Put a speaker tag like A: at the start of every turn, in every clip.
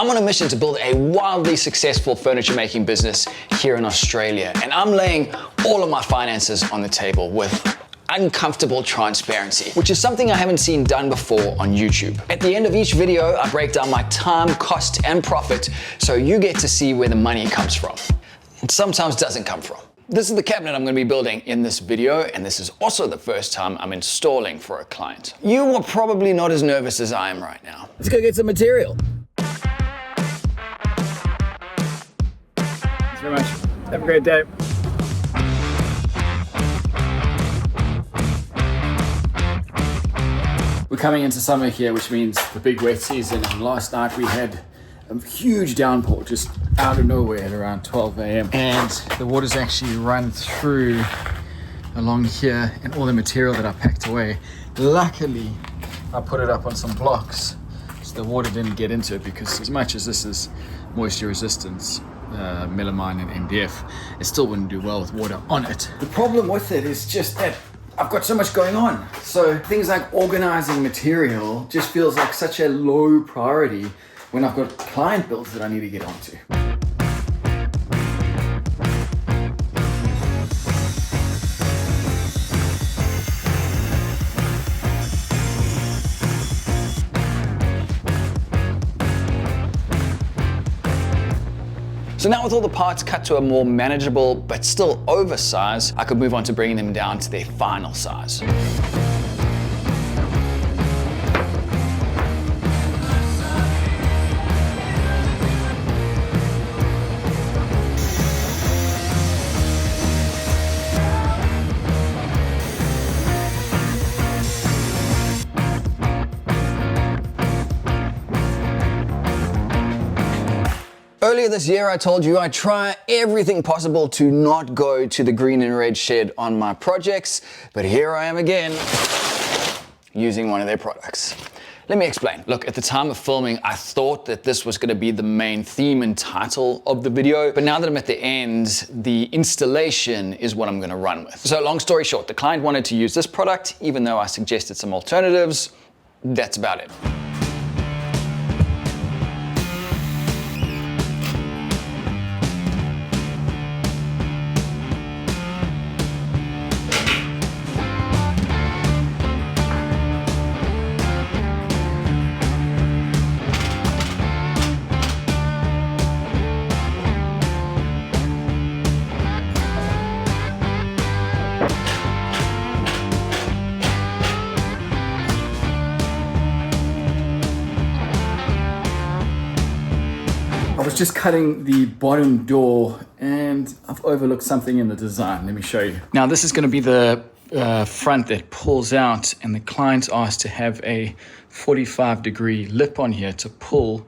A: I'm on a mission to build a wildly successful furniture making business here in Australia, and I'm laying all of my finances on the table with uncomfortable transparency, which is something I haven't seen done before on YouTube. At the end of each video, I break down my time, cost, and profit so you get to see where the money comes from. And sometimes doesn't come from. This is the cabinet I'm going to be building in this video, and this is also the first time I'm installing for a client. You are probably not as nervous as I am right now. Let's go get some material. Thanks very much. Have a great day. We're coming into summer here, which means the big wet season, and last night we had a huge downpour just out of nowhere at around 12 a.m. and the water's actually run through along here, and all the material that I packed away, luckily I put it up on some blocks so the water didn't get into it, because as much as this is moisture resistance, melamine and MDF, it still wouldn't do well with water on it. The problem with it is just that I've got so much going on. So things like organizing material just feels like such a low priority when I've got client builds that I need to get onto. So now with all the parts cut to a more manageable but still oversized, I could move on to bringing them down to their final size. Earlier this year, I told you I'd try everything possible to not go to the green and red shed on my projects, but here I am again, using one of their products. Let me explain. Look, at the time of filming, I thought that this was gonna be the main theme and title of the video, but now that I'm at the end, the installation is what I'm gonna run with. So long story short, the client wanted to use this product, even though I suggested some alternatives. That's about it. I was just cutting the bottom door and I've overlooked something in the design. Let me show you. Now this is going to be the front that pulls out, and the client asked to have a 45-degree lip on here to pull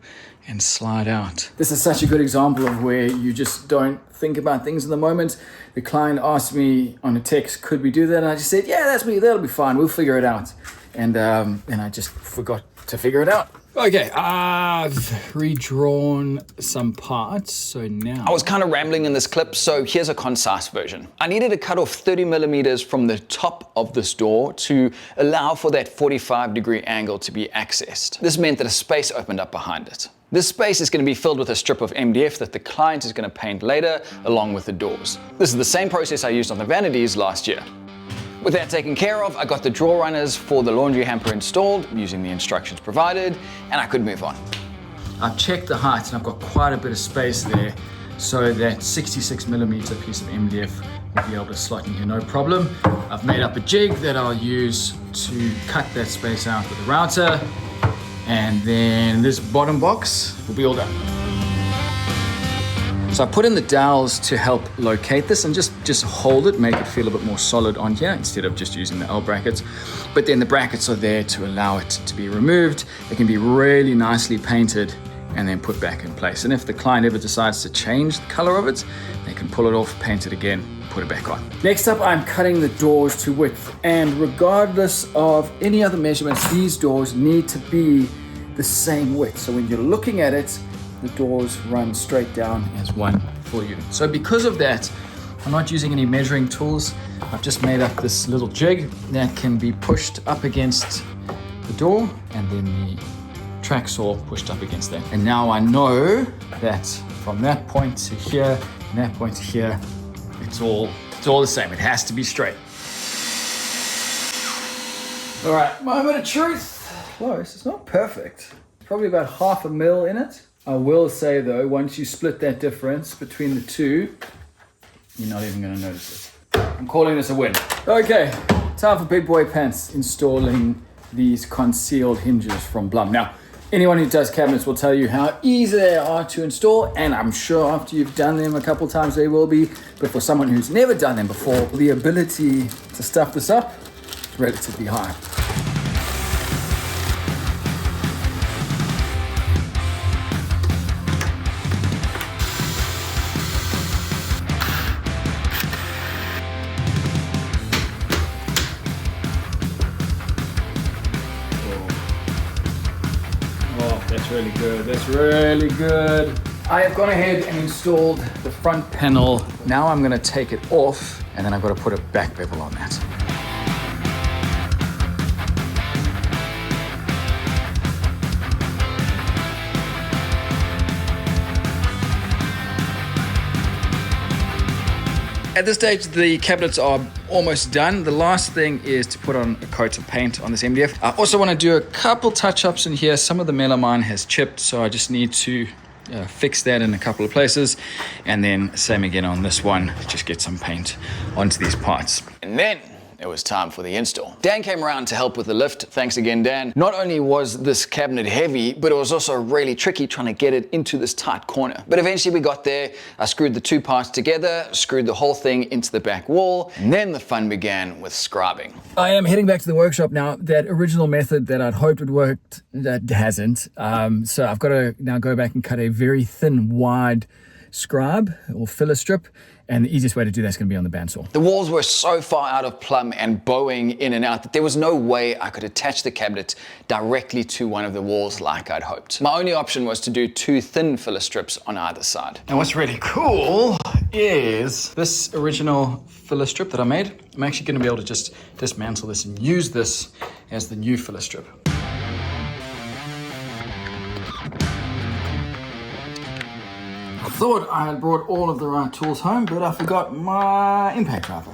A: and slide out. This is such a good example of where you just don't think about things in the moment. The client asked me on a text, could we do that? And I just said, yeah, that'll be fine. We'll figure it out. And I just forgot to figure it out. Okay, I've redrawn some parts, so now... I was kind of rambling in this clip, so here's a concise version. I needed to cut off 30 millimeters from the top of this door to allow for that 45-degree angle to be accessed. This meant that a space opened up behind it. This space is going to be filled with a strip of MDF that the client is going to paint later, along with the doors. This is the same process I used on the vanities last year. With that taken care of, I got the drawer runners for the laundry hamper installed using the instructions provided, and I could move on. I've checked the height and I've got quite a bit of space there, so that 66 millimeter piece of MDF will be able to slot in here, no problem. I've made up a jig that I'll use to cut that space out with the router, and then this bottom box will be all done. So I put in the dowels to help locate this and just hold it, make it feel a bit more solid on here instead of just using the L brackets. But then the brackets are there to allow it to be removed. It can be really nicely painted and then put back in place. And if the client ever decides to change the color of it, they can pull it off, paint it again, put it back on. Next up, I'm cutting the doors to width. And regardless of any other measurements, these doors need to be the same width. So when you're looking at it, the doors run straight down as one full unit. So because of that, I'm not using any measuring tools. I've just made up this little jig that can be pushed up against the door, and then the track saw pushed up against that. And now I know that from that point to here, and that point to here, it's all the same. It has to be straight. All right, moment of truth. Close, it's not perfect. Probably about 1/2 mil in it. I will say though, once you split that difference between the two, you're not even gonna notice it. I'm calling this a win. Okay, time for big boy pants, installing these concealed hinges from Plumb. Now, anyone who does cabinets will tell you how easy they are to install, and I'm sure after you've done them a couple times they will be, but for someone who's never done them before, the ability to stuff this up is relatively high. That's really good, that's really good. I have gone ahead and installed the front panel. Now I'm gonna take it off and then I've got to put a back bevel on that. At this stage, the cabinets are almost done. The last thing is to put on a coat of paint on this MDF. I also want to do a couple touch-ups in here. Some of the melamine has chipped, so I just need to fix that in a couple of places. And then same again on this one, just get some paint onto these parts. And then it was time for the install. Dan came around to help with the lift. Thanks again, Dan. Not only was this cabinet heavy, but it was also really tricky trying to get it into this tight corner. But eventually we got there. I screwed the two parts together, screwed the whole thing into the back wall, and then the fun began with scribing. I am heading back to the workshop now. That original method that I'd hoped would work, that hasn't. So I've got to now go back and cut a very thin, wide scribe or filler strip. And the easiest way to do that is going to be on the bandsaw. The walls were so far out of Plumb and bowing in and out that there was no way I could attach the cabinet directly to one of the walls like I'd hoped. My only option was to do 2 thin filler strips on either side. And what's really cool is this original filler strip that I made. I'm actually going to be able to just dismantle this and use this as the new filler strip. I thought I had brought all of the right tools home, but I forgot my impact driver.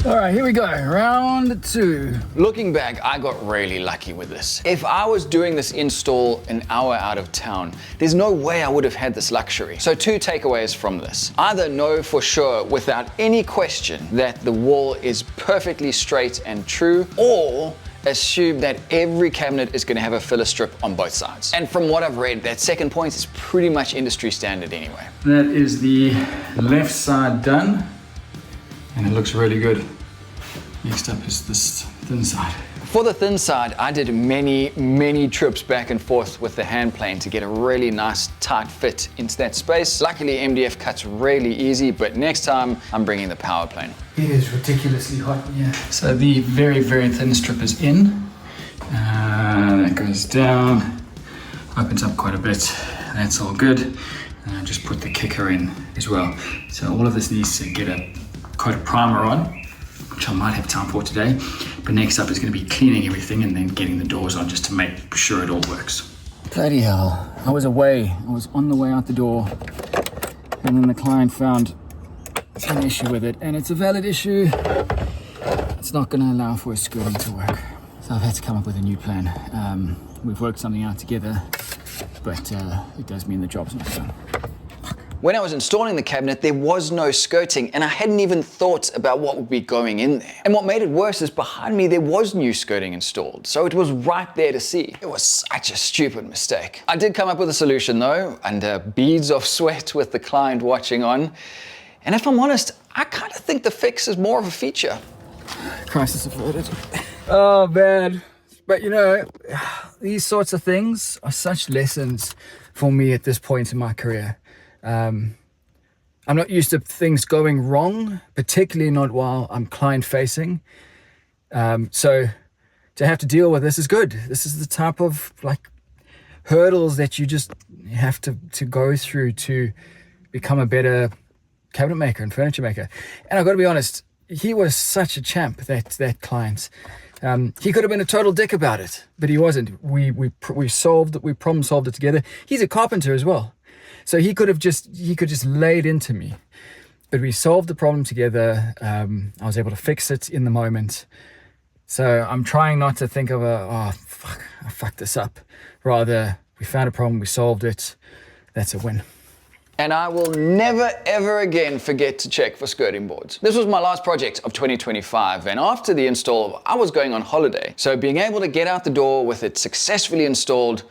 A: All right, here we go, round 2. Looking back, I got really lucky with this. If I was doing this install an hour out of town, there's no way I would have had this luxury. So 2 takeaways from this. Either know for sure, without any question, that the wall is perfectly straight and true, or assume that every cabinet is going to have a filler strip on both sides. And from what I've read, that second point is pretty much industry standard anyway. That is the left side done. And it looks really good. Next up is this thin side. For the thin side, I did many trips back and forth with the hand plane to get a really nice tight fit into that space. Luckily, MDF cuts really easy, but next time I'm bringing the power plane. It is ridiculously hot in here. So the very thin strip is in. That goes down, opens up quite a bit. That's all good. And I just put the kicker in as well. So all of this needs to get a coat of primer on, which I might have time for today. But next up is going to be cleaning everything and then getting the doors on just to make sure it all works. Bloody hell. I was away. I was on the way out the door. And then the client found an issue with it. And it's a valid issue. It's not going to allow for a skirting to work. So I've had to come up with a new plan. We've worked something out together, but it does mean the job's not done. When I was installing the cabinet, there was no skirting, and I hadn't even thought about what would be going in there. And what made it worse is behind me there was new skirting installed, so it was right there to see. It was such a stupid mistake. I did come up with a solution though, under beads of sweat with the client watching on. And if I'm honest, I kind of think the fix is more of a feature. Crisis averted. Oh man. But you know, these sorts of things are such lessons for me at this point in my career. I'm not used to things going wrong, particularly not while I'm client facing. So to have to deal with this is good. This is the type of like hurdles that you just have to go through to become a better cabinet maker and furniture maker. And I've got to be honest, he was such a champ, that client. He could have been a total dick about it, but he wasn't. We problem solved it together. He's a carpenter as well, so he could just lay it into me, but we solved the problem together. I was able to fix it in the moment. So I'm trying not to think of I fucked this up. Rather, we found a problem, we solved it. That's a win. And I will never ever again forget to check for skirting boards. This was my last project of 2025, and after the install, I was going on holiday. So being able to get out the door with it successfully installed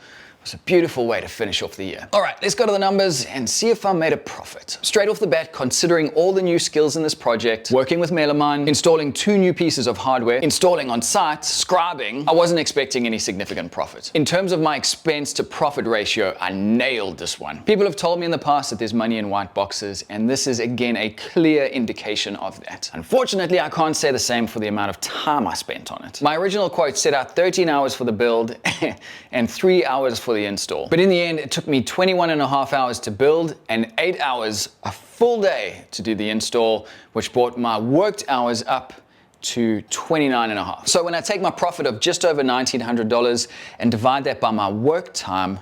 A: was a beautiful way to finish off the year. All right, let's go to the numbers and see if I made a profit. Straight off the bat, considering all the new skills in this project, working with melamine, installing 2 new pieces of hardware, installing on site, scribing, I wasn't expecting any significant profit. In terms of my expense to profit ratio, I nailed this one. People have told me in the past that there's money in white boxes, and this is again a clear indication of that. Unfortunately, I can't say the same for the amount of time I spent on it. My original quote set out 13 hours for the build and 3 hours for the install. But in the end, it took me 21.5 hours to build and 8 hours, a full day, to do the install, which brought my worked hours up to 29.5. So when I take my profit of just over $1,900 and divide that by my work time,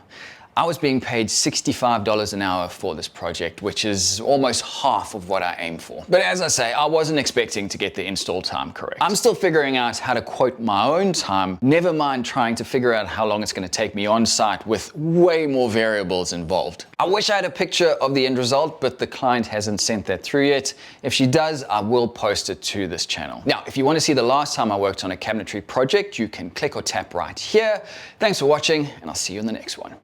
A: I was being paid $65 an hour for this project, which is almost half of what I aim for. But as I say, I wasn't expecting to get the install time correct. I'm still figuring out how to quote my own time, never mind trying to figure out how long it's going to take me on site with way more variables involved. I wish I had a picture of the end result, but the client hasn't sent that through yet. If she does, I will post it to this channel. Now, if you want to see the last time I worked on a cabinetry project, you can click or tap right here. Thanks for watching, and I'll see you in the next one.